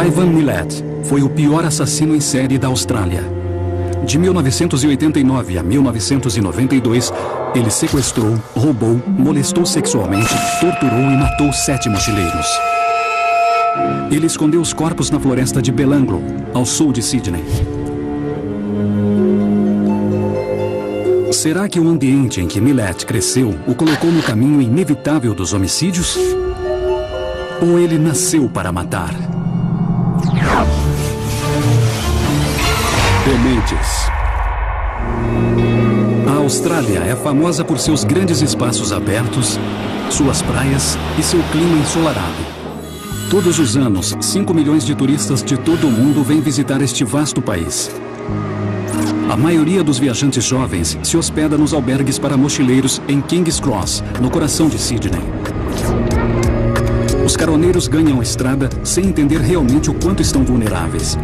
Ivan Milet foi o pior assassino em série da Austrália. De 1989 a 1992, ele sequestrou, roubou, molestou sexualmente, torturou e matou 7 mochileiros. Ele escondeu os corpos na floresta de Belanglo, ao sul de Sydney. Será que o ambiente em que Milet cresceu o colocou no caminho inevitável dos homicídios? Ou ele nasceu para matar? Dementes. A Austrália é famosa por seus grandes espaços abertos, suas praias e seu clima ensolarado. Todos os anos, 5 milhões de turistas de todo o mundo vêm visitar este vasto país. A maioria dos viajantes jovens se hospeda nos albergues para mochileiros em King's Cross, no coração de Sydney. Os caroneiros ganham a estrada sem entender realmente o quanto estão vulneráveis.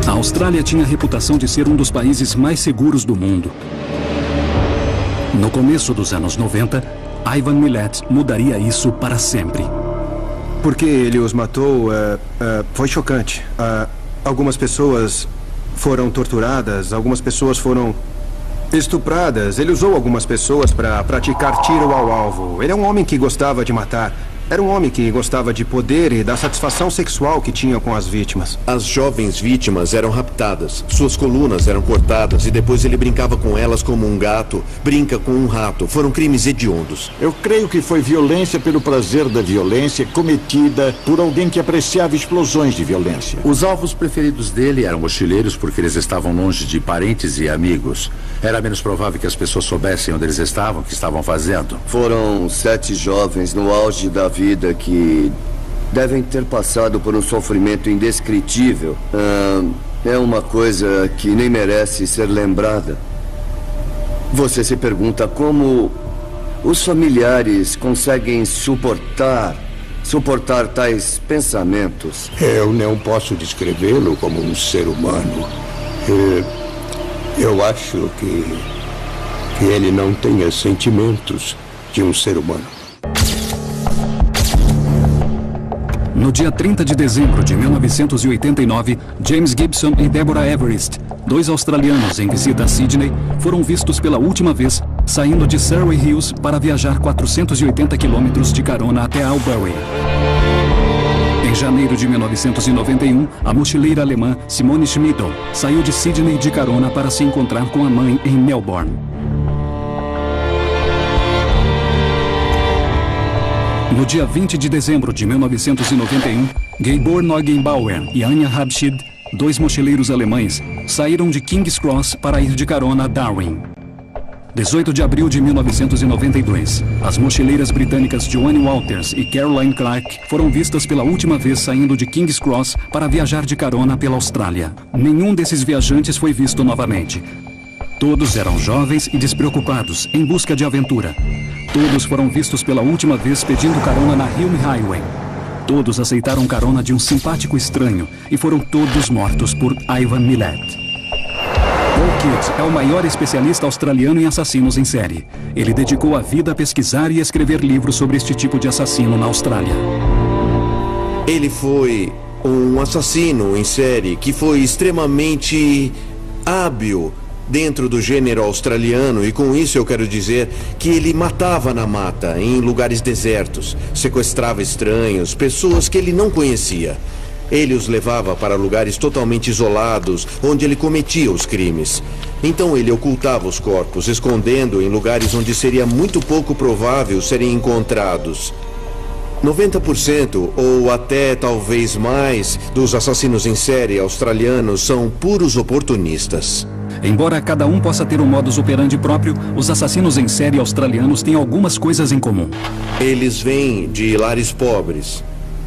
A Austrália tinha a reputação de ser um dos países mais seguros do mundo. No começo dos anos 90, Ivan Milet mudaria isso para sempre. Porque ele os matou, foi chocante. Algumas pessoas foram torturadas, algumas pessoas foram estupradas. Ele usou algumas pessoas para praticar tiro ao alvo. Ele é um homem que gostava de matar. Era um homem que gostava de poder e da satisfação sexual que tinha com as vítimas. As jovens vítimas eram raptadas, suas colunas eram cortadas e depois ele brincava com elas como um gato brinca com um rato. Foram crimes hediondos. Eu creio que foi violência pelo prazer da violência cometida por alguém que apreciava explosões de violência. Os alvos preferidos dele eram mochileiros porque eles estavam longe de parentes e amigos. Era menos provável que as pessoas soubessem onde eles estavam, o que estavam fazendo. Foram 7 jovens no auge da vida que devem ter passado por um sofrimento indescritível. É uma coisa que nem merece ser lembrada. Você se pergunta como os familiares conseguem suportar tais pensamentos. Eu não posso descrevê-lo como um ser humano. Eu acho que ele não tenha sentimentos de um ser humano. No dia 30 de dezembro de 1989, James Gibson e Deborah Everest, 2 australianos em visita a Sydney, foram vistos pela última vez saindo de Surrey Hills para viajar 480 quilômetros de carona até Albury. Em janeiro de 1991, a mochileira alemã Simone Schmidl saiu de Sydney de carona para se encontrar com a mãe em Melbourne. No dia 20 de dezembro de 1991, Gabor Neugebauer e Anja Habschied, 2 mochileiros alemães, saíram de King's Cross para ir de carona a Darwin. 18 de abril de 1992, as mochileiras britânicas Joanne Walters e Caroline Clark foram vistas pela última vez saindo de King's Cross para viajar de carona pela Austrália. Nenhum desses viajantes foi visto novamente. Todos eram jovens e despreocupados, em busca de aventura. Todos foram vistos pela última vez pedindo carona na Hume Highway. Todos aceitaram carona de um simpático estranho e foram todos mortos por Ivan Milet. Paul Kidd é o maior especialista australiano em assassinos em série. Ele dedicou a vida a pesquisar e escrever livros sobre este tipo de assassino na Austrália. Ele foi um assassino em série que foi extremamente hábil dentro do gênero australiano, e com isso eu quero dizer que ele matava na mata, em lugares desertos, sequestrava estranhos, pessoas que ele não conhecia. Ele os levava para lugares totalmente isolados, onde ele cometia os crimes. Então ele ocultava os corpos, escondendo em lugares onde seria muito pouco provável serem encontrados. 90% ou até talvez mais dos assassinos em série australianos são puros oportunistas. Embora cada um possa ter um modus operandi próprio, os assassinos em série australianos têm algumas coisas em comum. Eles vêm de lares pobres.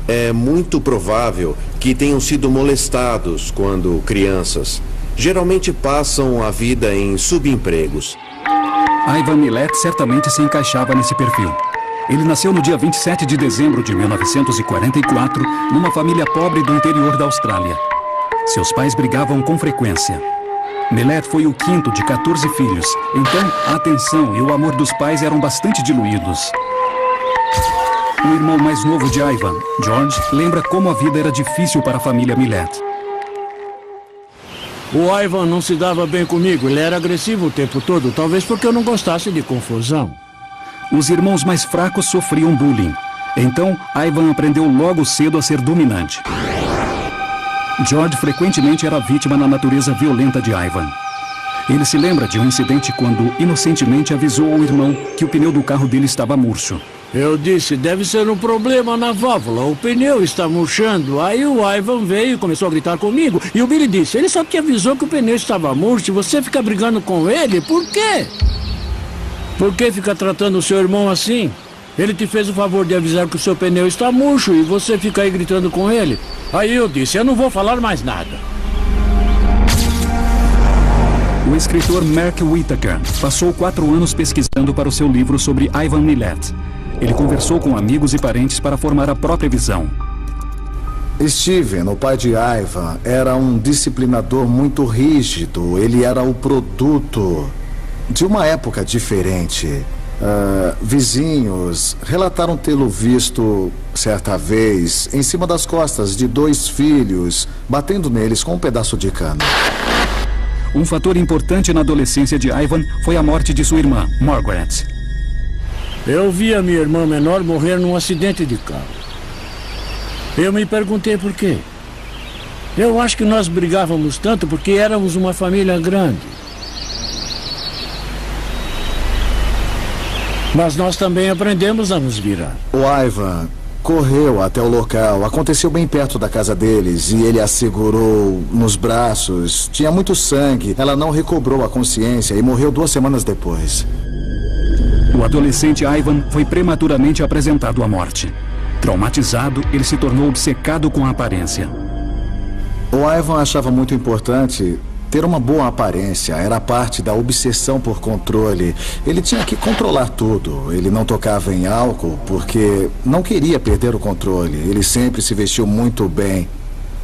É muito provável que tenham sido molestados quando crianças. Geralmente passam a vida em subempregos. Ivan Milet certamente se encaixava nesse perfil. Ele nasceu no dia 27 de dezembro de 1944, numa família pobre do interior da Austrália. Seus pais brigavam com frequência. Milet foi o 5º de 14 filhos, então a atenção e o amor dos pais eram bastante diluídos. O irmão mais novo de Ivan, George, lembra como a vida era difícil para a família Millet. O Ivan não se dava bem comigo. Ele era agressivo o tempo todo, talvez porque eu não gostasse de confusão. Os irmãos mais fracos sofriam bullying. Então, Ivan aprendeu logo cedo a ser dominante. George frequentemente era vítima da natureza violenta de Ivan. Ele se lembra de um incidente quando, inocentemente, avisou ao irmão que o pneu do carro dele estava murcho. Eu disse, deve ser um problema na válvula, o pneu está murchando. Aí o Ivan veio e começou a gritar comigo. E o Billy disse, ele só te avisou que o pneu estava murcho e você fica brigando com ele? Por quê? Por que fica tratando o seu irmão assim? Ele te fez o favor de avisar que o seu pneu está murcho e você fica aí gritando com ele. Aí eu disse, eu não vou falar mais nada. O escritor Mark Whittaker passou 4 anos pesquisando para o seu livro sobre Ivan Millet. Ele conversou com amigos e parentes para formar a própria visão. Steven, o pai de Ivan, era um disciplinador muito rígido. Ele era o produto de uma época diferente. Vizinhos relataram tê-lo visto, certa vez, em cima das costas de 2 filhos, batendo neles com um pedaço de cano. Um fator importante na adolescência de Ivan foi a morte de sua irmã, Margaret. Eu vi a minha irmã menor morrer num acidente de carro. Eu me perguntei por quê. Eu acho que nós brigávamos tanto porque éramos uma família grande. Mas nós também aprendemos a nos virar. O Ivan correu até o local. Aconteceu bem perto da casa deles e ele a segurou nos braços. Tinha muito sangue. Ela não recobrou a consciência e morreu 2 semanas depois. O adolescente Ivan foi prematuramente apresentado à morte. Traumatizado, ele se tornou obcecado com a aparência. O Ivan achava muito importante ter uma boa aparência. Era parte da obsessão por controle. Ele tinha que controlar tudo. Ele não tocava em álcool porque não queria perder o controle. Ele sempre se vestiu muito bem.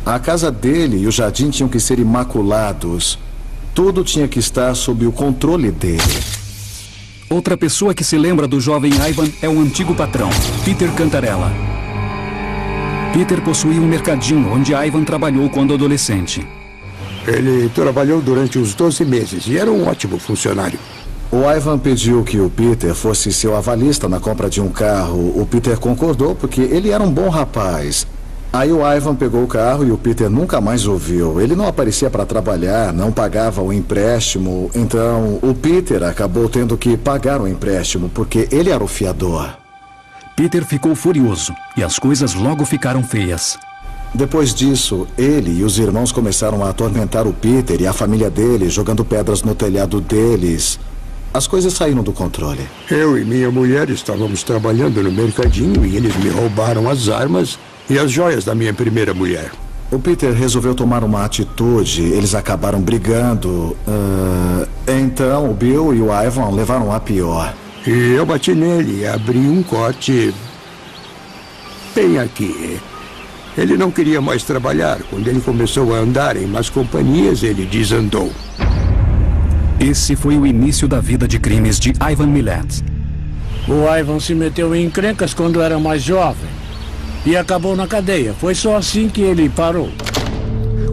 A casa dele e o jardim tinham que ser imaculados. Tudo tinha que estar sob o controle dele. Outra pessoa que se lembra do jovem Ivan é o antigo patrão, Peter Cantarella. Peter possuía um mercadinho onde Ivan trabalhou quando adolescente. Ele trabalhou durante uns 12 meses e era um ótimo funcionário. O Ivan pediu que o Peter fosse seu avalista na compra de um carro. O Peter concordou porque ele era um bom rapaz. Aí o Ivan pegou o carro e o Peter nunca mais o viu. Ele não aparecia para trabalhar, não pagava o empréstimo. Então o Peter acabou tendo que pagar o empréstimo porque ele era o fiador. Peter ficou furioso e as coisas logo ficaram feias. Depois disso, ele e os irmãos começaram a atormentar o Peter e a família dele, jogando pedras no telhado deles. As coisas saíram do controle. Eu e minha mulher estávamos trabalhando no mercadinho e eles me roubaram as armas e as joias da minha primeira mulher. O Peter resolveu tomar uma atitude. Eles acabaram brigando. Então o Bill e o Ivan levaram a pior. E eu bati nele e abri um corte bem aqui. Ele não queria mais trabalhar. Quando ele começou a andar em más companhias, ele desandou. Esse foi o início da vida de crimes de Ivan Millet. O Ivan se meteu em encrencas quando era mais jovem e acabou na cadeia. Foi só assim que ele parou.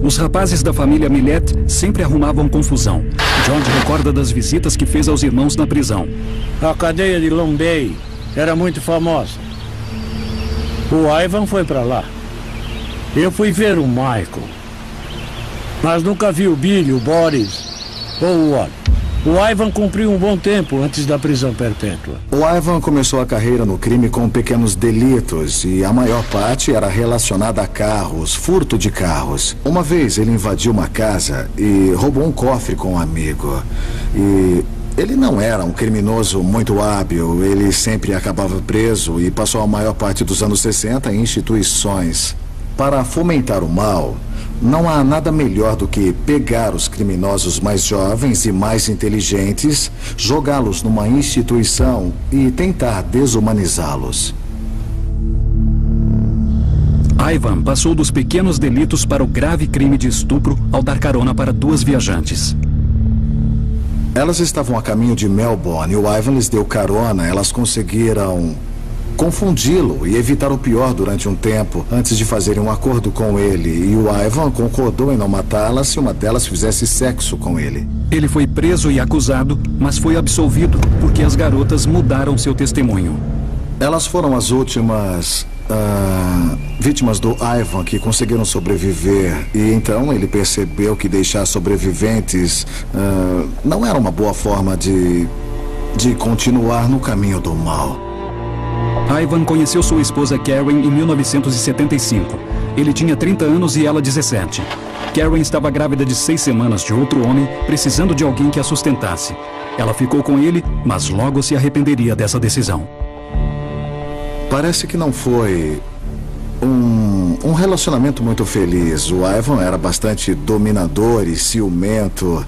Os rapazes da família Millet sempre arrumavam confusão. George recorda das visitas que fez aos irmãos na prisão. A cadeia de Long Bay era muito famosa. O Ivan foi para lá. Eu fui ver o Michael, mas nunca vi o Billy, o Boris ou o Wally. O Ivan cumpriu um bom tempo antes da prisão perpétua. O Ivan começou a carreira no crime com pequenos delitos e a maior parte era relacionada a carros, furto de carros. Uma vez ele invadiu uma casa e roubou um cofre com um amigo. E ele não era um criminoso muito hábil, ele sempre acabava preso e passou a maior parte dos anos 60 em instituições. Para fomentar o mal, não há nada melhor do que pegar os criminosos mais jovens e mais inteligentes, jogá-los numa instituição e tentar desumanizá-los. Ivan passou dos pequenos delitos para o grave crime de estupro ao dar carona para 2 viajantes. Elas estavam a caminho de Melbourne e o Ivan lhes deu carona. Elas conseguiram confundi-lo e evitar o pior durante um tempo, antes de fazerem um acordo com ele. E o Ivan concordou em não matá-la se uma delas fizesse sexo com ele. Ele foi preso e acusado, mas foi absolvido porque as garotas mudaram seu testemunho. Elas foram as últimas vítimas do Ivan que conseguiram sobreviver. E então ele percebeu que deixar sobreviventes não era uma boa forma de continuar no caminho do mal. Ivan conheceu sua esposa Karen em 1975. Ele tinha 30 anos e ela 17. Karen estava grávida de 6 semanas de outro homem, precisando de alguém que a sustentasse. Ela ficou com ele, mas logo se arrependeria dessa decisão. Parece que não foi um relacionamento muito feliz. O Ivan era bastante dominador e ciumento.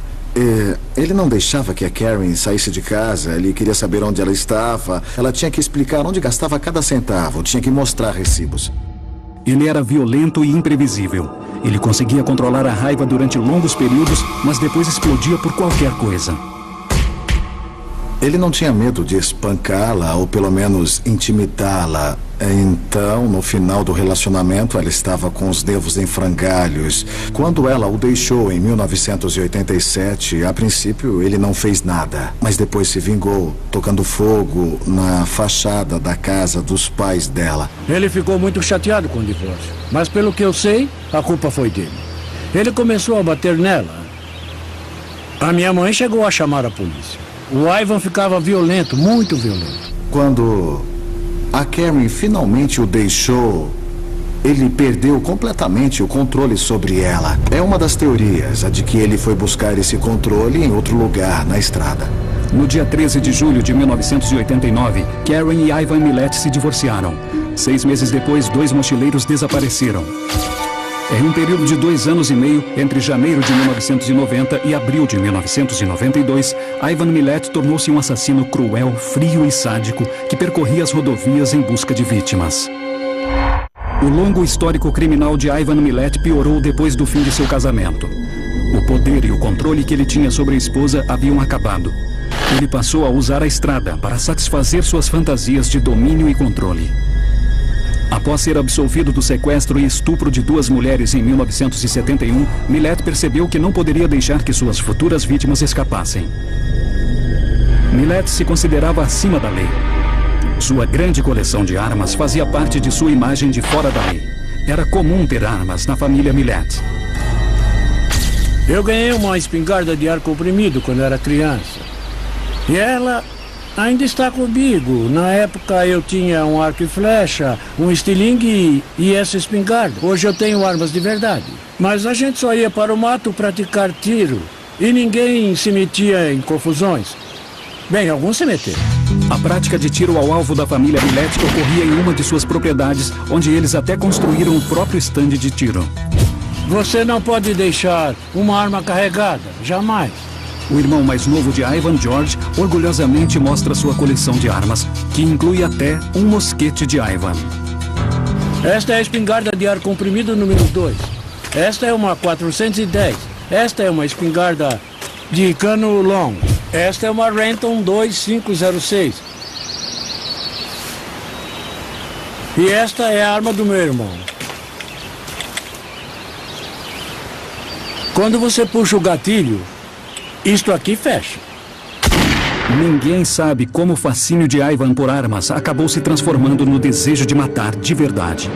Ele não deixava que a Karen saísse de casa. Ele queria saber onde ela estava. Ela tinha que explicar onde gastava cada centavo. Tinha que mostrar recibos. Ele era violento e imprevisível. Ele conseguia controlar a raiva durante longos períodos, mas depois explodia por qualquer coisa. Ele não tinha medo de espancá-la ou pelo menos intimidá-la. Então, no final do relacionamento, ela estava com os nervos em frangalhos. Quando ela o deixou em 1987, a princípio ele não fez nada. Mas depois se vingou, tocando fogo na fachada da casa dos pais dela. Ele ficou muito chateado com o divórcio. Mas pelo que eu sei, a culpa foi dele. Ele começou a bater nela. A minha mãe chegou a chamar a polícia. O Ivan ficava violento, muito violento. Quando a Karen finalmente o deixou, ele perdeu completamente o controle sobre ela. É uma das teorias, a de que ele foi buscar esse controle em outro lugar na estrada. No dia 13 de julho de 1989, Karen e Ivan Millett se divorciaram. 6 meses depois, 2 mochileiros desapareceram. Em um período de 2 anos e meio, entre janeiro de 1990 e abril de 1992, Ivan Millett tornou-se um assassino cruel, frio e sádico que percorria as rodovias em busca de vítimas. O longo histórico criminal de Ivan Millett piorou depois do fim de seu casamento. O poder e o controle que ele tinha sobre a esposa haviam acabado. Ele passou a usar a estrada para satisfazer suas fantasias de domínio e controle. Após ser absolvido do sequestro e estupro de 2 mulheres em 1971, Millett percebeu que não poderia deixar que suas futuras vítimas escapassem. Millett se considerava acima da lei. Sua grande coleção de armas fazia parte de sua imagem de fora da lei. Era comum ter armas na família Millett. Eu ganhei uma espingarda de ar comprimido quando era criança. E ela ainda está comigo. Na época eu tinha um arco e flecha, um estilingue e essa espingarda. Hoje eu tenho armas de verdade. Mas a gente só ia para o mato praticar tiro. E ninguém se metia em confusões. Bem, alguns se meteram. A prática de tiro ao alvo da família Millett ocorria em uma de suas propriedades, onde eles até construíram o próprio estande de tiro. Você não pode deixar uma arma carregada, jamais. O irmão mais novo de Ivan, George, orgulhosamente mostra sua coleção de armas, que inclui até um mosquete de Ivan. Esta é a espingarda de ar comprimido número 2. Esta é uma 410. Esta é uma espingarda de cano longo. Esta é uma Renton 2506. E esta é a arma do meu irmão. Quando você puxa o gatilho, isto aqui fecha. Ninguém sabe como o fascínio de Ivan por armas acabou se transformando no desejo de matar de verdade.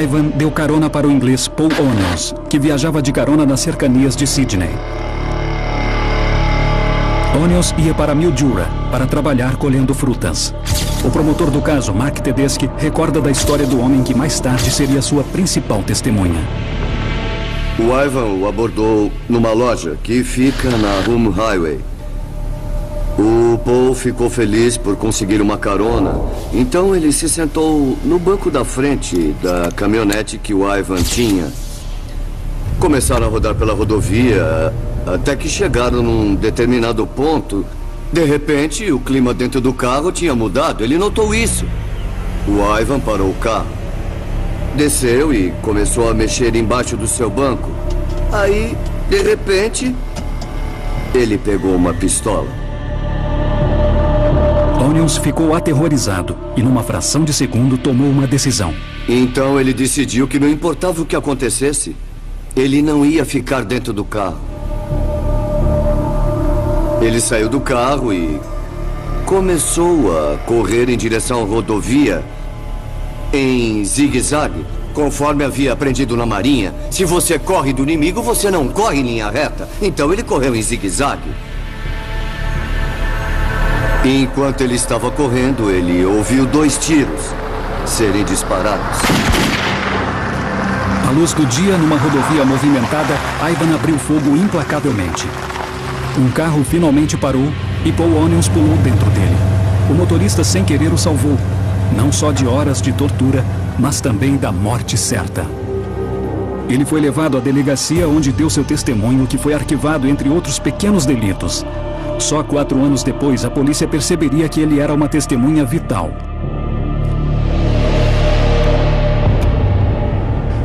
Ivan deu carona para o inglês Paul Onions, que viajava de carona nas cercanias de Sydney. Onions ia para Mildura para trabalhar colhendo frutas. O promotor do caso, Mark Tedeschi, recorda da história do homem que mais tarde seria sua principal testemunha. O Ivan o abordou numa loja que fica na Hume Highway. O Paul ficou feliz por conseguir uma carona, então ele se sentou no banco da frente da caminhonete que o Ivan tinha. Começaram a rodar pela rodovia até que chegaram num determinado ponto. De repente, o clima dentro do carro tinha mudado. Ele notou isso. O Ivan parou o carro, desceu e começou a mexer embaixo do seu banco. Aí, de repente, ele pegou uma pistola. Onions ficou aterrorizado e, numa fração de segundo, tomou uma decisão. Então ele decidiu que não importava o que acontecesse, ele não ia ficar dentro do carro. Ele saiu do carro e começou a correr em direção à rodovia em zigue-zague, conforme havia aprendido na Marinha. Se você corre do inimigo, você não corre em linha reta. Então ele correu em zigue-zague. E enquanto ele estava correndo, ele ouviu 2 tiros serem disparados. À luz do dia, numa rodovia movimentada, Ivan abriu fogo implacavelmente. Um carro finalmente parou e Paul Onions pulou dentro dele. O motorista, sem querer, o salvou, não só de horas de tortura, mas também da morte certa. Ele foi levado à delegacia, onde deu seu testemunho, que foi arquivado entre outros pequenos delitos. Só 4 anos depois, a polícia perceberia que ele era uma testemunha vital.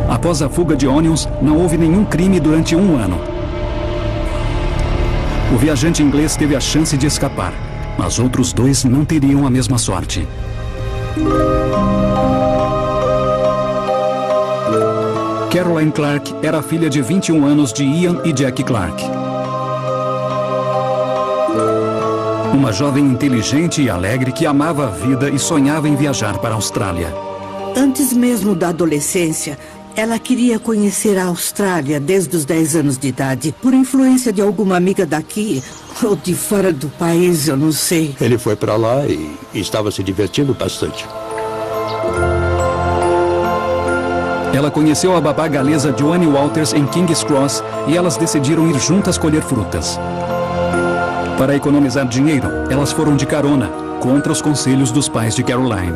Após a fuga de Onions, não houve nenhum crime durante 1 ano. O viajante inglês teve a chance de escapar, mas outros 2 não teriam a mesma sorte. Caroline Clark era filha de 21 anos de Ian e Jackie Clark. Uma jovem inteligente e alegre que amava a vida e sonhava em viajar para a Austrália. Antes mesmo da adolescência, ela queria conhecer a Austrália desde os 10 anos de idade. Por influência de alguma amiga daqui, ou de fora do país, eu não sei. Ele foi para lá e estava se divertindo bastante. Ela conheceu a babá galesa Joanne Walters em King's Cross e elas decidiram ir juntas colher frutas. Para economizar dinheiro, elas foram de carona, contra os conselhos dos pais de Caroline.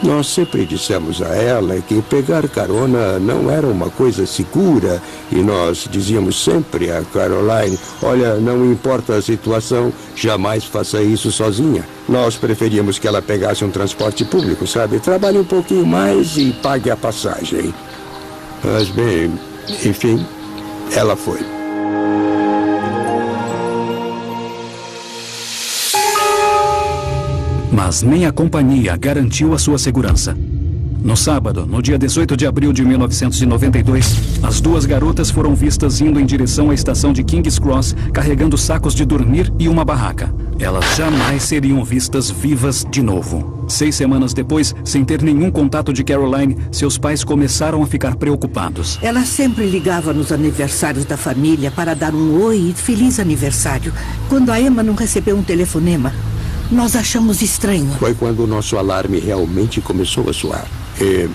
Nós sempre dissemos a ela que pegar carona não era uma coisa segura e nós dizíamos sempre a Caroline, olha, não importa a situação, jamais faça isso sozinha. Nós preferíamos que ela pegasse um transporte público, sabe? Trabalhe um pouquinho mais e pague a passagem. Mas bem, enfim, ela foi. Mas nem a companhia garantiu a sua segurança. No sábado, no dia 18 de abril de 1992, as 2 garotas foram vistas indo em direção à estação de King's Cross, carregando sacos de dormir e uma barraca. Elas jamais seriam vistas vivas de novo. 6 semanas depois, sem ter nenhum contato de Caroline, seus pais começaram a ficar preocupados. Ela sempre ligava nos aniversários da família para dar um oi e feliz aniversário. Quando a Emma não recebeu um telefonema, nós achamos estranho. Foi quando o nosso alarme realmente começou a soar. E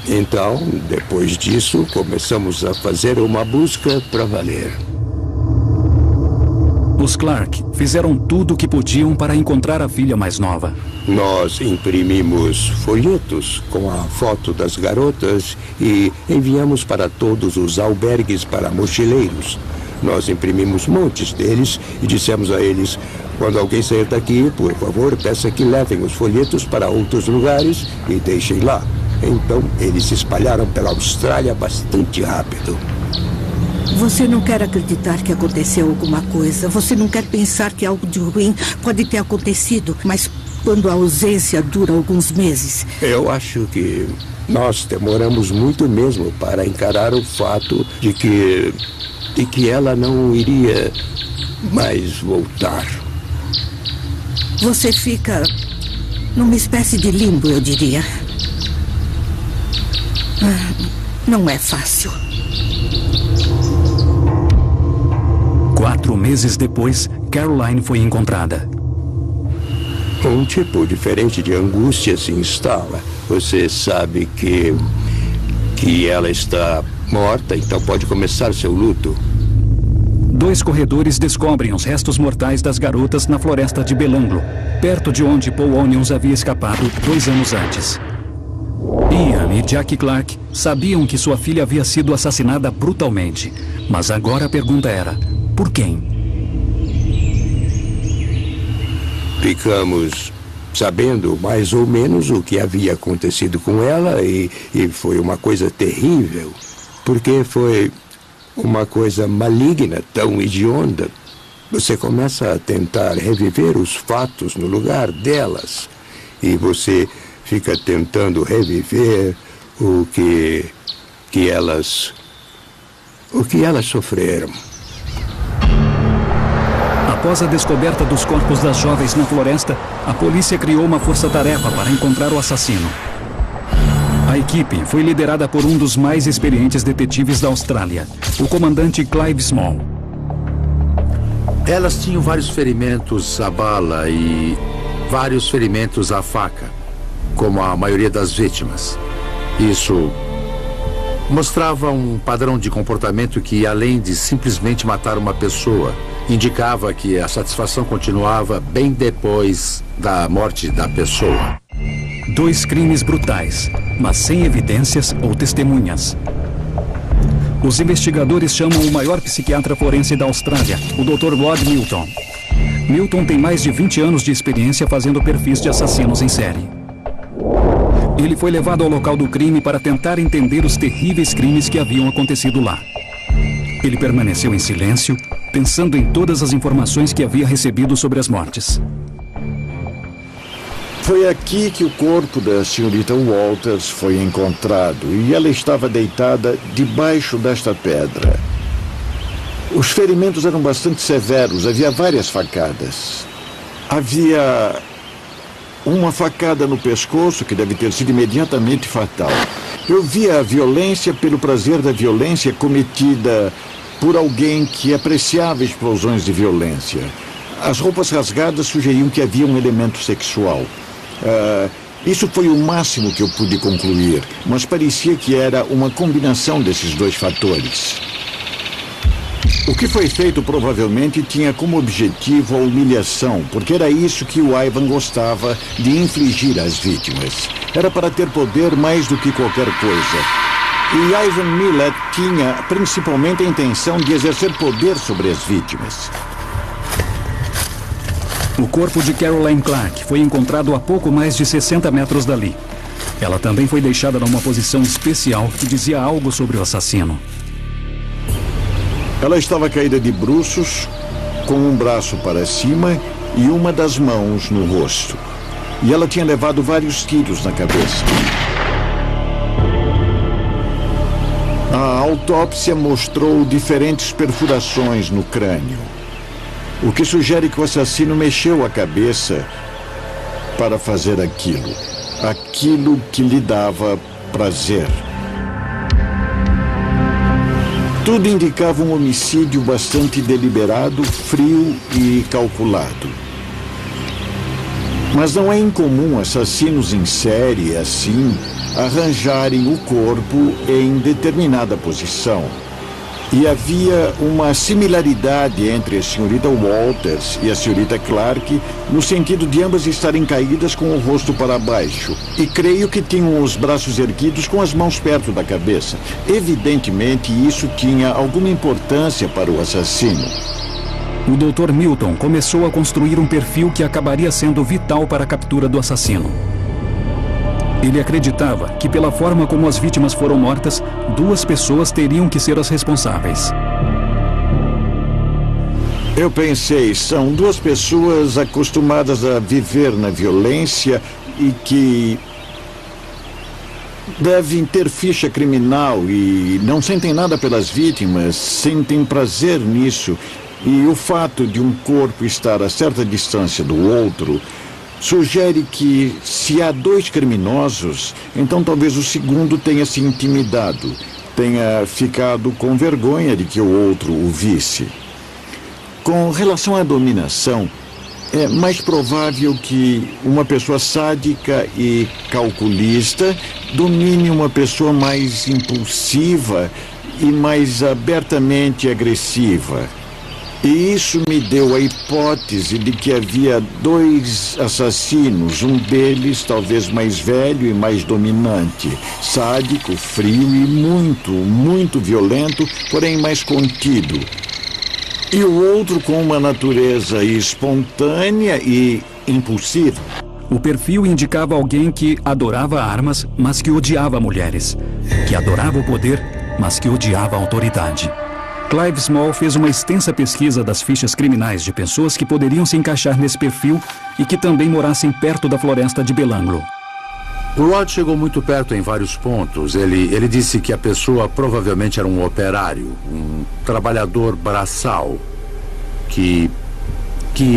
então, depois disso, começamos a fazer uma busca para valer. Os Clark fizeram tudo o que podiam para encontrar a filha mais nova. Nós imprimimos folhetos com a foto das garotas e enviamos para todos os albergues para mochileiros. Nós imprimimos montes deles e dissemos a eles, quando alguém sair daqui, por favor, peça que levem os folhetos para outros lugares e deixem lá. Então, eles se espalharam pela Austrália bastante rápido. Você não quer acreditar que aconteceu alguma coisa. Você não quer pensar que algo de ruim pode ter acontecido. Mas quando a ausência dura alguns meses... Eu acho que nós demoramos muito mesmo para encarar o fato de que ela não iria mais voltar. Você fica numa espécie de limbo, eu diria. Não é fácil. 4 meses depois, Caroline foi encontrada. Um tipo diferente de angústia se instala. Você sabe que ela está morta, então pode começar seu luto. 2 corredores descobrem os restos mortais das garotas na floresta de Belanglo, perto de onde Paul Onions havia escapado 2 anos antes. Ian e Jackie Clark sabiam que sua filha havia sido assassinada brutalmente, mas agora a pergunta era, por quem? Ficamos sabendo mais ou menos o que havia acontecido com ela e foi uma coisa terrível, porque foi uma coisa maligna, tão hedionda. Você começa a tentar reviver os fatos no lugar delas. E você fica tentando reviver o que elas sofreram. Após a descoberta dos corpos das jovens na floresta, a polícia criou uma força-tarefa para encontrar o assassino. A equipe foi liderada por um dos mais experientes detetives da Austrália, o comandante Clive Small. Elas tinham vários ferimentos à bala e vários ferimentos à faca, como a maioria das vítimas. Isso mostrava um padrão de comportamento que, além de simplesmente matar uma pessoa, indicava que a satisfação continuava bem depois da morte da pessoa. 2 crimes brutais, mas sem evidências ou testemunhas. Os investigadores chamam o maior psiquiatra forense da Austrália, o Dr. Rod Milton. Milton tem mais de 20 anos de experiência fazendo perfis de assassinos em série. Ele foi levado ao local do crime para tentar entender os terríveis crimes que haviam acontecido lá. Ele permaneceu em silêncio, pensando em todas as informações que havia recebido sobre as mortes. Foi aqui que o corpo da senhorita Walters foi encontrado e ela estava deitada debaixo desta pedra. Os ferimentos eram bastante severos, havia várias facadas. Havia uma facada no pescoço que deve ter sido imediatamente fatal. Eu via a violência pelo prazer da violência cometida por alguém que apreciava explosões de violência. As roupas rasgadas sugeriam que havia um elemento sexual. Isso foi o máximo que eu pude concluir, mas parecia que era uma combinação desses 2 fatores. O que foi feito provavelmente tinha como objetivo a humilhação, porque era isso que o Ivan gostava de infligir às vítimas. Era para ter poder mais do que qualquer coisa. E Ivan Millett tinha principalmente a intenção de exercer poder sobre as vítimas. O corpo de Caroline Clark foi encontrado a pouco mais de 60 metros dali. Ela também foi deixada numa posição especial que dizia algo sobre o assassino. Ela estava caída de bruços, com um braço para cima e uma das mãos no rosto. E ela tinha levado vários tiros na cabeça. A autópsia mostrou diferentes perfurações no crânio, o que sugere que o assassino mexeu a cabeça para fazer aquilo que lhe dava prazer. Tudo indicava um homicídio bastante deliberado, frio e calculado. Mas não é incomum assassinos em série, assim, arranjarem o corpo em determinada posição. E havia uma similaridade entre a senhorita Walters e a senhorita Clark, no sentido de ambas estarem caídas com o rosto para baixo. E creio que tinham os braços erguidos com as mãos perto da cabeça. Evidentemente, isso tinha alguma importância para o assassino. O Dr. Milton começou a construir um perfil que acabaria sendo vital para a captura do assassino. Ele acreditava que, pela forma como as vítimas foram mortas, 2 pessoas teriam que ser as responsáveis. Eu pensei, são 2 pessoas acostumadas a viver na violência e que devem ter ficha criminal e não sentem nada pelas vítimas, sentem prazer nisso. E o fato de um corpo estar a certa distância do outro sugere que, se há 2 criminosos, então talvez o segundo tenha se intimidado, tenha ficado com vergonha de que o outro o visse. Com relação à dominação, é mais provável que uma pessoa sádica e calculista domine uma pessoa mais impulsiva e mais abertamente agressiva. E isso me deu a hipótese de que havia 2 assassinos, um deles talvez mais velho e mais dominante, sádico, frio e muito violento, porém mais contido. E o outro com uma natureza espontânea e impulsiva. O perfil indicava alguém que adorava armas, mas que odiava mulheres, que adorava o poder, mas que odiava a autoridade. Clive Small fez uma extensa pesquisa das fichas criminais de pessoas que poderiam se encaixar nesse perfil e que também morassem perto da floresta de Belanglo. O Rod chegou muito perto em vários pontos. Ele disse que a pessoa provavelmente era um operário, um trabalhador braçal, que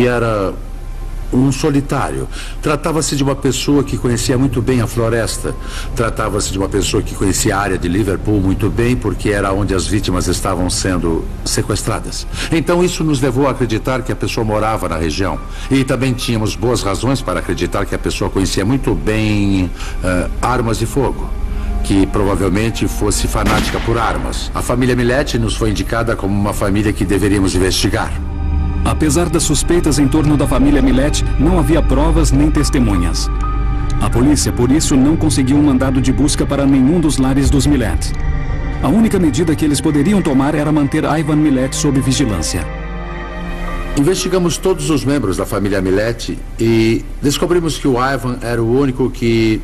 era um solitário. Tratava-se de uma pessoa que conhecia muito bem a floresta. Tratava-se de uma pessoa que conhecia a área de Liverpool muito bem, porque era onde as vítimas estavam sendo sequestradas. Então isso nos levou a acreditar que a pessoa morava na região. E também tínhamos boas razões para acreditar que a pessoa conhecia muito bem armas de fogo, que provavelmente fosse fanática por armas. A família Millett nos foi indicada como uma família que deveríamos investigar. Apesar das suspeitas em torno da família Millett, não havia provas nem testemunhas. A polícia, por isso, não conseguiu um mandado de busca para nenhum dos lares dos Millett. A única medida que eles poderiam tomar era manter Ivan Millett sob vigilância. Investigamos todos os membros da família Millett e descobrimos que o Ivan era o único que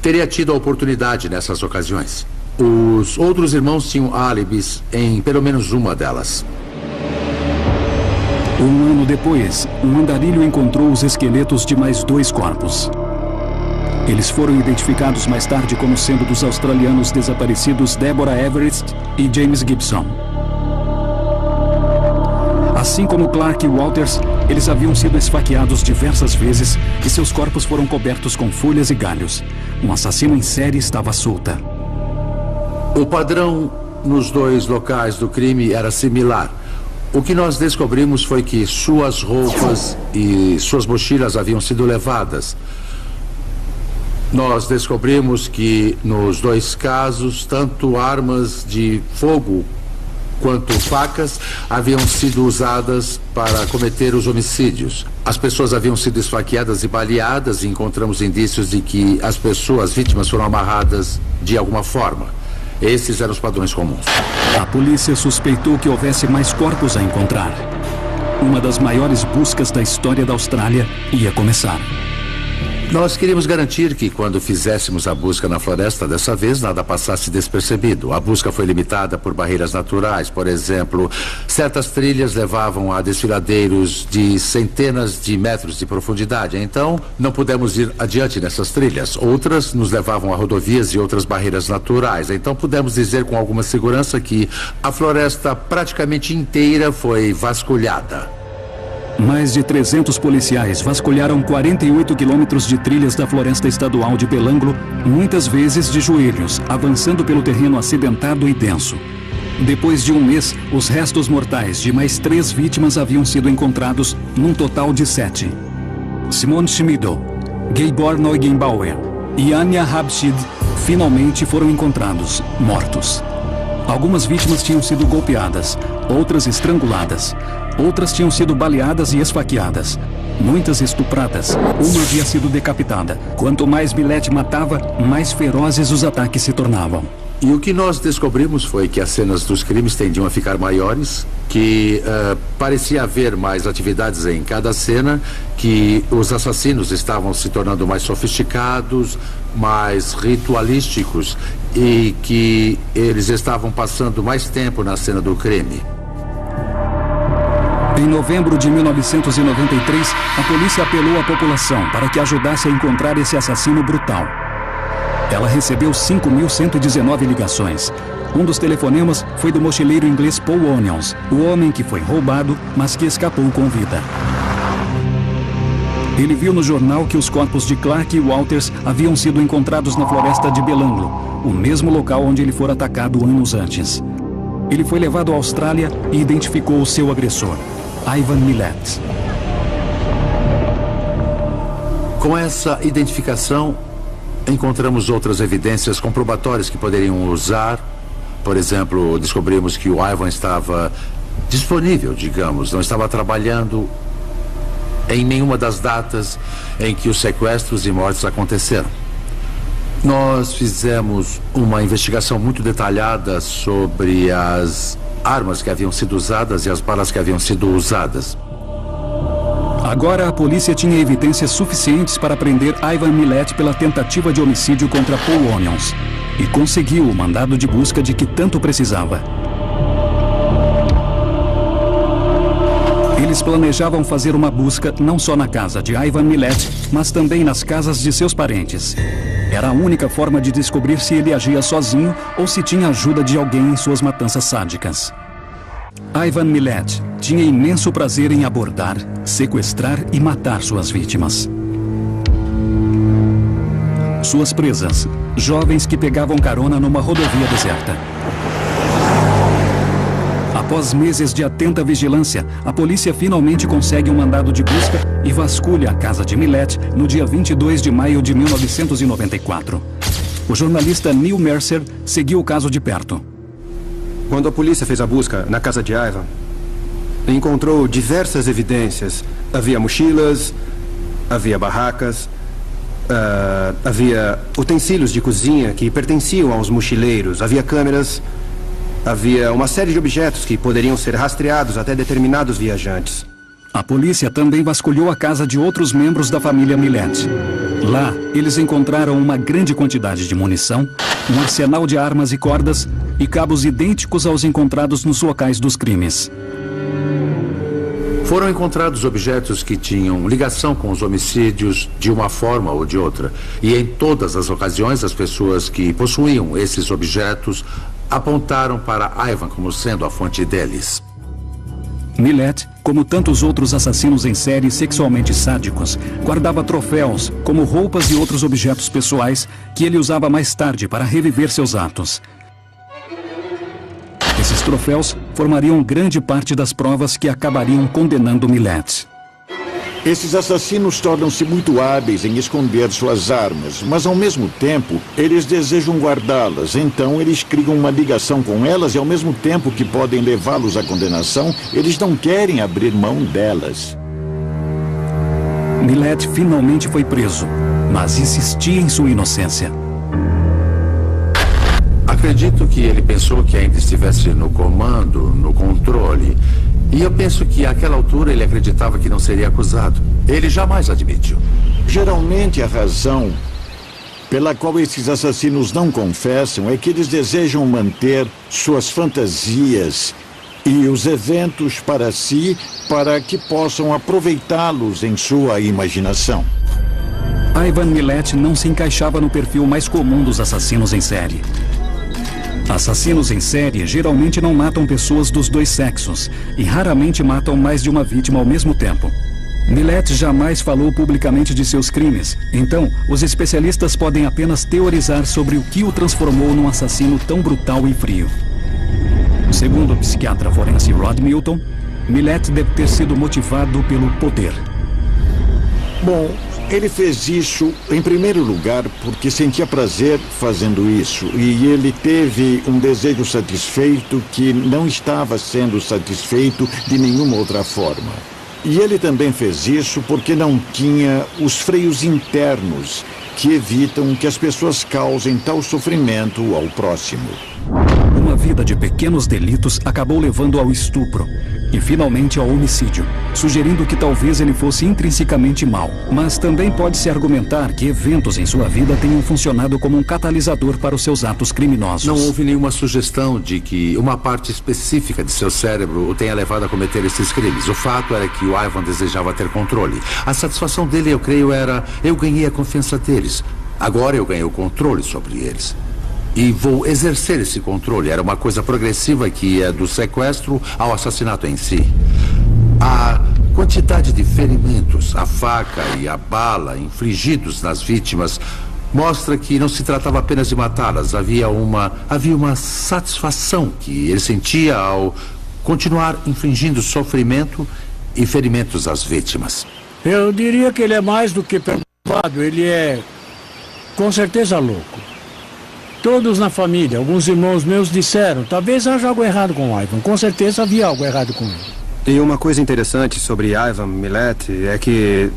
teria tido a oportunidade nessas ocasiões. Os outros irmãos tinham álibis em pelo menos uma delas. Um ano depois, um andarilho encontrou os esqueletos de mais 2 corpos. Eles foram identificados mais tarde como sendo dos australianos desaparecidos Deborah Everest e James Gibson. Assim como Clark e Walters, eles haviam sido esfaqueados diversas vezes e seus corpos foram cobertos com folhas e galhos. Um assassino em série estava à solta. O padrão nos 2 locais do crime era similar. O que nós descobrimos foi que suas roupas e suas mochilas haviam sido levadas. Nós descobrimos que nos 2 casos, tanto armas de fogo quanto facas haviam sido usadas para cometer os homicídios. As pessoas haviam sido esfaqueadas e baleadas e encontramos indícios de que as vítimas foram amarradas de alguma forma. Esses eram os padrões comuns. A polícia suspeitou que houvesse mais corpos a encontrar. Uma das maiores buscas da história da Austrália ia começar. Nós queríamos garantir que quando fizéssemos a busca na floresta dessa vez, nada passasse despercebido. A busca foi limitada por barreiras naturais. Por exemplo, certas trilhas levavam a desfiladeiros de centenas de metros de profundidade. Então, não pudemos ir adiante nessas trilhas. Outras nos levavam a rodovias e outras barreiras naturais. Então, pudemos dizer com alguma segurança que a floresta praticamente inteira foi vasculhada. Mais de 300 policiais vasculharam 48 quilômetros de trilhas da floresta estadual de Belanglo, muitas vezes de joelhos, avançando pelo terreno acidentado e denso. Depois de um mês, os restos mortais de mais 3 vítimas haviam sido encontrados, num total de 7. Simone Schmidl, Gabor Neugebauer e Anja Habschied finalmente foram encontrados, mortos. Algumas vítimas tinham sido golpeadas, outras estranguladas. Outras tinham sido baleadas e esfaqueadas. Muitas estupradas. Uma havia sido decapitada. Quanto mais Millett matava, mais ferozes os ataques se tornavam. E o que nós descobrimos foi que as cenas dos crimes tendiam a ficar maiores, que parecia haver mais atividades em cada cena, que os assassinos estavam se tornando mais sofisticados, mais ritualísticos e que eles estavam passando mais tempo na cena do crime. Em novembro de 1993, a polícia apelou à população para que ajudasse a encontrar esse assassino brutal. Ela recebeu 5.119 ligações. Um dos telefonemas foi do mochileiro inglês Paul Onions, o homem que foi roubado, mas que escapou com vida. Ele viu no jornal que os corpos de Clark e Walters haviam sido encontrados na floresta de Belanglo, o mesmo local onde ele fora atacado anos antes. Ele foi levado à Austrália e identificou o seu agressor, Ivan Millett. Com essa identificação, encontramos outras evidências comprobatórias que poderiam usar. Por exemplo, descobrimos que o Ivan estava disponível, digamos, não estava trabalhando em nenhuma das datas em que os sequestros e mortes aconteceram. Nós fizemos uma investigação muito detalhada sobre as armas que haviam sido usadas e as balas que haviam sido usadas. Agora a polícia tinha evidências suficientes para prender Ivan Millett pela tentativa de homicídio contra Paul Onions e conseguiu o mandado de busca de que tanto precisava. Eles planejavam fazer uma busca não só na casa de Ivan Milet, mas também nas casas de seus parentes. Era a única forma de descobrir se ele agia sozinho ou se tinha ajuda de alguém em suas matanças sádicas. Ivan Milet tinha imenso prazer em abordar, sequestrar e matar suas vítimas. Suas presas, jovens que pegavam carona numa rodovia deserta. Após meses de atenta vigilância, a polícia finalmente consegue um mandado de busca e vasculha a casa de Milet no dia 22 de maio de 1994. O jornalista Neil Mercer seguiu o caso de perto. Quando a polícia fez a busca na casa de Ivan, encontrou diversas evidências. Havia mochilas, havia barracas, havia utensílios de cozinha que pertenciam aos mochileiros, havia câmeras, havia uma série de objetos que poderiam ser rastreados até determinados viajantes. A polícia também vasculhou a casa de outros membros da família Milet. Lá, eles encontraram uma grande quantidade de munição, um arsenal de armas e cordas e cabos idênticos aos encontrados nos locais dos crimes. Foram encontrados objetos que tinham ligação com os homicídios de uma forma ou de outra. E em todas as ocasiões, as pessoas que possuíam esses objetos apontaram para Ivan como sendo a fonte deles. Milet, como tantos outros assassinos em série sexualmente sádicos, guardava troféus, como roupas e outros objetos pessoais, que ele usava mais tarde para reviver seus atos. Esses troféus formariam grande parte das provas que acabariam condenando Milet. Esses assassinos tornam-se muito hábeis em esconder suas armas, mas ao mesmo tempo, eles desejam guardá-las. Então, eles criam uma ligação com elas e ao mesmo tempo que podem levá-los à condenação, eles não querem abrir mão delas. Milet finalmente foi preso, mas insistia em sua inocência. Acredito que ele pensou que ainda estivesse no comando, no controle. E eu penso que àquela altura ele acreditava que não seria acusado. Ele jamais admitiu. Geralmente a razão pela qual esses assassinos não confessam é que eles desejam manter suas fantasias e os eventos para si, para que possam aproveitá-los em sua imaginação. Ivan Milet não se encaixava no perfil mais comum dos assassinos em série. Assassinos em série geralmente não matam pessoas dos dois sexos e raramente matam mais de uma vítima ao mesmo tempo. Milet jamais falou publicamente de seus crimes, então os especialistas podem apenas teorizar sobre o que o transformou num assassino tão brutal e frio. Segundo o psiquiatra forense Rod Milton, Milet deve ter sido motivado pelo poder. Bom, ele fez isso, em primeiro lugar, porque sentia prazer fazendo isso. E ele teve um desejo satisfeito que não estava sendo satisfeito de nenhuma outra forma. E ele também fez isso porque não tinha os freios internos que evitam que as pessoas causem tal sofrimento ao próximo. Uma vida de pequenos delitos acabou levando ao estupro e finalmente ao homicídio, sugerindo que talvez ele fosse intrinsecamente mau. Mas também pode-se argumentar que eventos em sua vida tenham funcionado como um catalisador para os seus atos criminosos. Não houve nenhuma sugestão de que uma parte específica de seu cérebro o tenha levado a cometer esses crimes. O fato era que o Ivan desejava ter controle. A satisfação dele, eu creio, era: eu ganhei a confiança deles. Agora eu ganhei o controle sobre eles. E vou exercer esse controle. Era uma coisa progressiva que ia do sequestro ao assassinato em si. A quantidade de ferimentos, a faca e a bala infligidos nas vítimas mostra que não se tratava apenas de matá-las. Havia uma satisfação que ele sentia ao continuar infligindo sofrimento e ferimentos às vítimas. Eu diria que ele é mais do que perturbado. Ele é, com certeza, louco. Todos na família, alguns irmãos meus disseram, talvez haja algo errado com o Ivan. Com certeza havia algo errado com ele. E uma coisa interessante sobre Ivan Milet é que,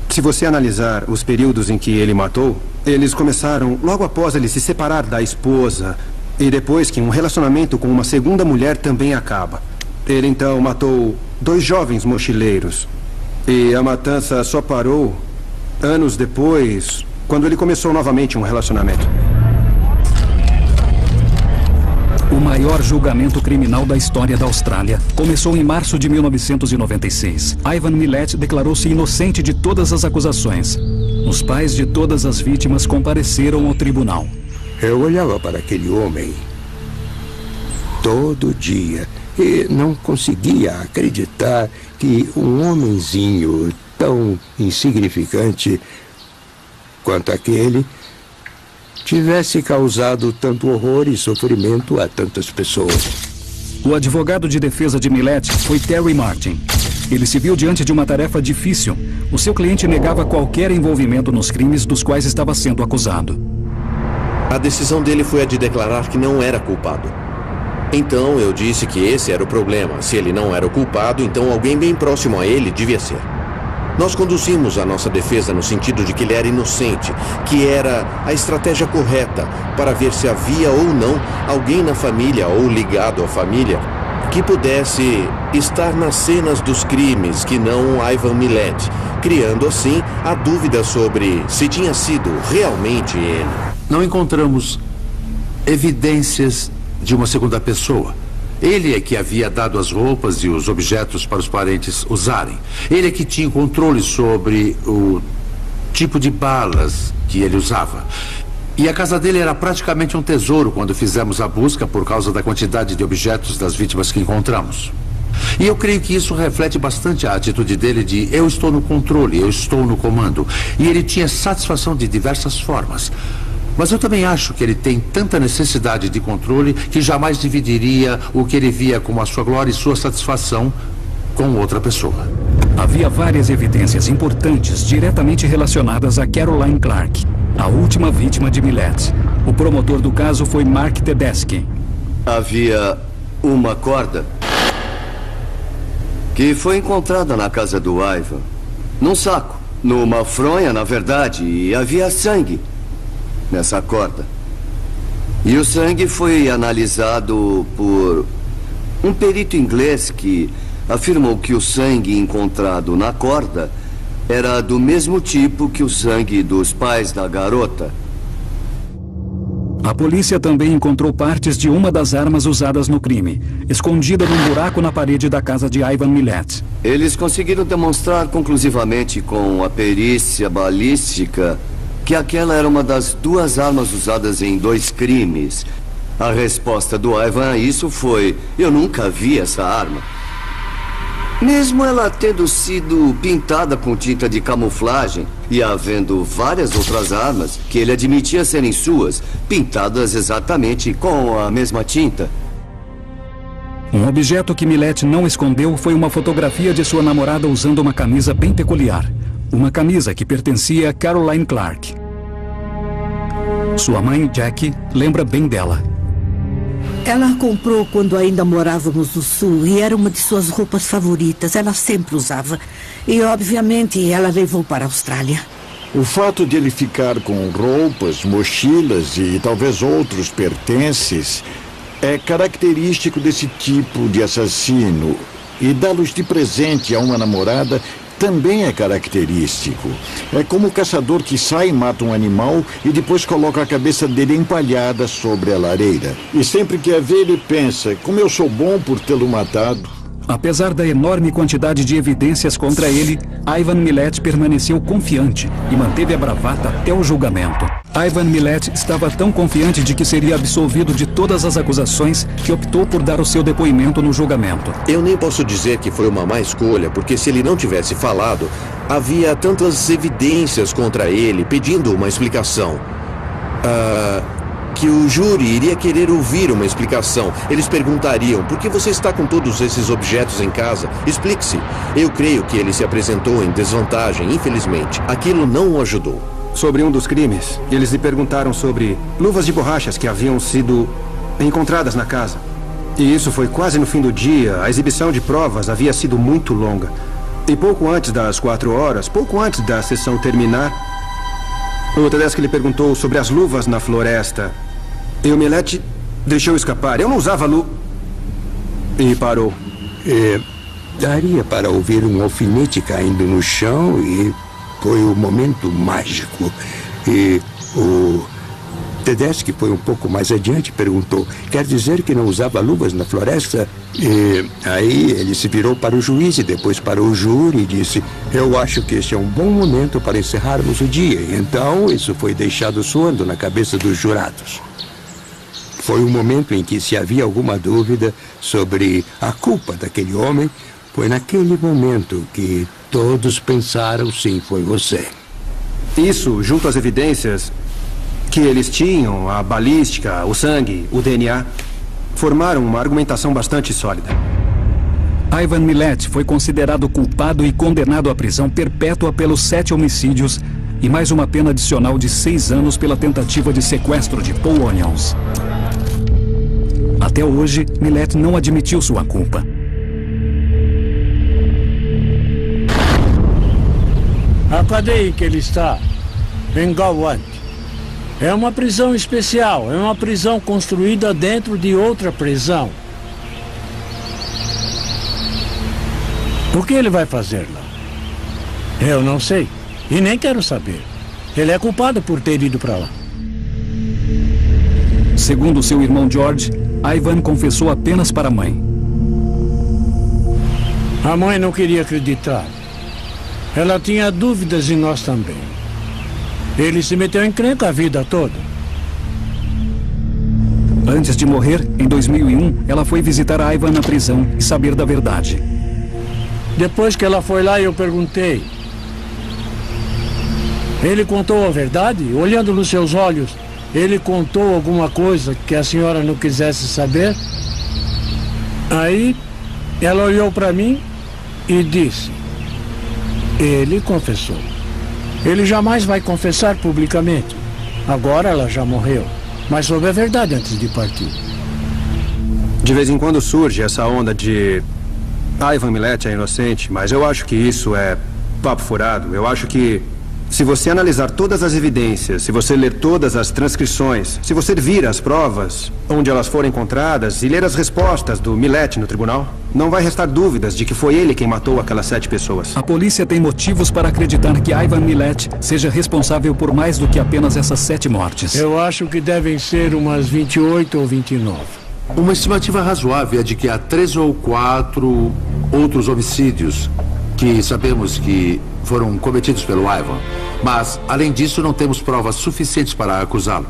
se você analisar os períodos em que ele matou, eles começaram logo após ele se separar da esposa e depois que um relacionamento com uma segunda mulher também acaba. Ele então matou 2 jovens mochileiros e a matança só parou anos depois, quando ele começou novamente um relacionamento. Uma maior julgamento criminal da história da Austrália começou em março de 1996. Ivan Milet declarou-se inocente de todas as acusações. Os pais de todas as vítimas compareceram ao tribunal. Eu olhava para aquele homem todo dia e não conseguia acreditar que um homenzinho tão insignificante quanto aquele tivesse causado tanto horror e sofrimento a tantas pessoas. O advogado de defesa de Milet foi Terry Martin. Ele se viu diante de uma tarefa difícil. O seu cliente negava qualquer envolvimento nos crimes dos quais estava sendo acusado. A decisão dele foi a de declarar que não era culpado. Então eu disse que esse era o problema. Se ele não era o culpado, então alguém bem próximo a ele devia ser. Nós conduzimos a nossa defesa no sentido de que ele era inocente, que era a estratégia correta para ver se havia ou não alguém na família ou ligado à família que pudesse estar nas cenas dos crimes que não Ivan Milet, criando assim a dúvida sobre se tinha sido realmente ele. Não encontramos evidências de uma segunda pessoa. Ele é que havia dado as roupas e os objetos para os parentes usarem. Ele é que tinha controle sobre o tipo de balas que ele usava. E a casa dele era praticamente um tesouro quando fizemos a busca por causa da quantidade de objetos das vítimas que encontramos. E eu creio que isso reflete bastante a atitude dele de eu estou no controle, eu estou no comando. E ele tinha satisfação de diversas formas. Mas eu também acho que ele tem tanta necessidade de controle que jamais dividiria o que ele via como a sua glória e sua satisfação com outra pessoa. Havia várias evidências importantes diretamente relacionadas a Caroline Clark, a última vítima de Milet. O promotor do caso foi Mark Tedeschi. Havia uma corda que foi encontrada na casa do Ivan. Num saco, numa fronha, na verdade, e havia sangue nessa corda. E o sangue foi analisado por um perito inglês que afirmou que o sangue encontrado na corda era do mesmo tipo que o sangue dos pais da garota. A polícia também encontrou partes de uma das armas usadas no crime, escondida num buraco na parede da casa de Ivan Milet. Eles conseguiram demonstrar conclusivamente com a perícia balística que aquela era uma das duas armas usadas em 2 crimes. A resposta do Ivan a isso foi: eu nunca vi essa arma. Mesmo ela tendo sido pintada com tinta de camuflagem e havendo várias outras armas que ele admitia serem suas, pintadas exatamente com a mesma tinta. Um objeto que Milet não escondeu foi uma fotografia de sua namorada usando uma camisa bem peculiar. Uma camisa que pertencia a Caroline Clark. Sua mãe, Jackie, lembra bem dela. Ela a comprou quando ainda morávamos no sul e era uma de suas roupas favoritas. Ela sempre usava. E, obviamente, ela levou para a Austrália. O fato de ele ficar com roupas, mochilas e talvez outros pertences é característico desse tipo de assassino. E dá-los de presente a uma namorada também é característico. É como o caçador que sai e mata um animal e depois coloca a cabeça dele empalhada sobre a lareira. E sempre que a vê, ele pensa: como eu sou bom por tê-lo matado. Apesar da enorme quantidade de evidências contra ele, Ivan Milet permaneceu confiante e manteve a bravata até o julgamento. Ivan Milet estava tão confiante de que seria absolvido de todas as acusações que optou por dar o seu depoimento no julgamento. Eu nem posso dizer que foi uma má escolha, porque se ele não tivesse falado, havia tantas evidências contra ele pedindo uma explicação. Que o júri iria querer ouvir uma explicação. Eles perguntariam: por que você está com todos esses objetos em casa? Explique-se. Eu creio que ele se apresentou em desvantagem, infelizmente. Aquilo não o ajudou. Sobre um dos crimes, eles lhe perguntaram sobre luvas de borrachas que haviam sido encontradas na casa. E isso foi quase no fim do dia. A exibição de provas havia sido muito longa. E pouco antes das 4 horas, pouco antes da sessão terminar, o Tedeschi lhe perguntou sobre as luvas na floresta. E o Milet deixou escapar: eu não usava E parou. Daria para ouvir um alfinete caindo no chão e foi o momento mágico. E o Tedeschi foi um pouco mais adiante e perguntou: quer dizer que não usava luvas na floresta? E aí ele se virou para o juiz e depois para o júri e disse: eu acho que este é um bom momento para encerrarmos o dia. E então isso foi deixado soando na cabeça dos jurados. Foi um momento em que, se havia alguma dúvida sobre a culpa daquele homem, foi naquele momento que todos pensaram: sim, foi você. Isso, junto às evidências que eles tinham, a balística, o sangue, o DNA, formaram uma argumentação bastante sólida. Ivan Milet foi considerado culpado e condenado à prisão perpétua pelos 7 homicídios e mais uma pena adicional de 6 anos pela tentativa de sequestro de Paul Onions. Até hoje, Milet não admitiu sua culpa. A cadeia em que ele está, em Galwant, é uma prisão especial, é uma prisão construída dentro de outra prisão. O que ele vai fazer lá? Eu não sei, e nem quero saber. Ele é culpado por ter ido para lá. Segundo seu irmão George, Ivan confessou apenas para a mãe. A mãe não queria acreditar. Ela tinha dúvidas e nós também. Ele se meteu em encrenca a vida toda. Antes de morrer, em 2001, ela foi visitar a Ivan na prisão e saber da verdade. Depois que ela foi lá, eu perguntei. Ele contou a verdade? Olhando nos seus olhos, ele contou alguma coisa que a senhora não quisesse saber? Aí, ela olhou para mim e disse: ele confessou. Ele jamais vai confessar publicamente. Agora ela já morreu, mas soube a verdade antes de partir. De vez em quando surge essa onda de Ivan Milet é inocente, mas eu acho que isso é papo furado. Eu acho que se você analisar todas as evidências, se você ler todas as transcrições, se você vir as provas onde elas foram encontradas e ler as respostas do Milet no tribunal, não vai restar dúvidas de que foi ele quem matou aquelas 7 pessoas. A polícia tem motivos para acreditar que Ivan Milet seja responsável por mais do que apenas essas 7 mortes. Eu acho que devem ser umas 28 ou 29. Uma estimativa razoável é de que há 3 ou 4 outros homicídios que sabemos que foram cometidos pelo Ivan. Mas, além disso, não temos provas suficientes para acusá-lo.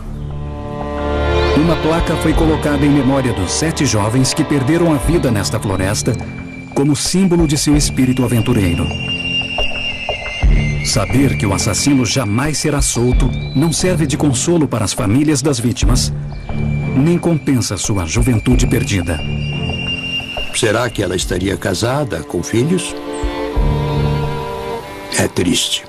Uma placa foi colocada em memória dos 7 jovens que perderam a vida nesta floresta, como símbolo de seu espírito aventureiro. Saber que o assassino jamais será solto não serve de consolo para as famílias das vítimas, nem compensa sua juventude perdida. Será que ela estaria casada, com filhos? É triste.